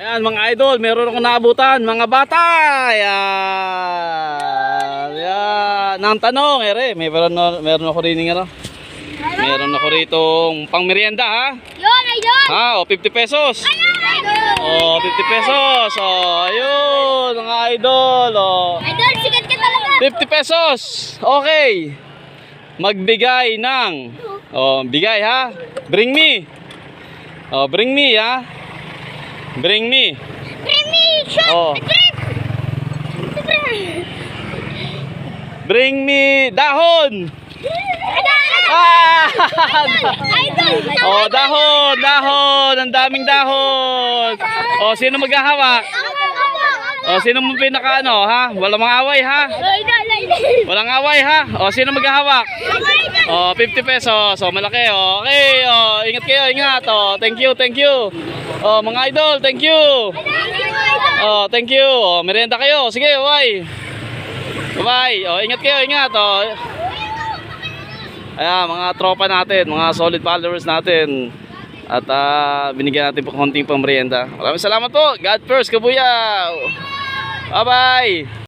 Ayan mga idol, meron akong naabutan, mga bata. Ayan. Ayan. Nang tanong, meron ako rin ng ano. Meron ako rito pang merienda ha. Yun, idol! Ha, o 50 pesos. O 50 pesos. O ayun, mga idol. O Idol, sikat ka talaga! 50 pesos. Okay. Magbigay ng bigay ha. Bring me. O bring me ha. Bring me. Bring me shot! Oh. Bring me dahon. Ah! Idol! Oh, dahon, dahon, ang daming dahon. Oh, sino maghahawak? Oh, sino mo pinakaano, ha? Walang mga away, ha? Walang away, ha? Oh, sino maghahawak? Oh, 50 pesos. Oh, malaki, oh. Okay, oh, ingat kayo, ingat. Oh, thank you, thank you. Oh, mga idol, thank you. Oh, thank you. Oh, merienda kayo. Sige, bye. Bye. Oh, ingat kayo, ingat. Oh. Ayan, mga tropa natin, mga solid followers natin. At binigyan natin po konting pang merienda. Maraming salamat po. God first, kabuyaw. Bye-bye.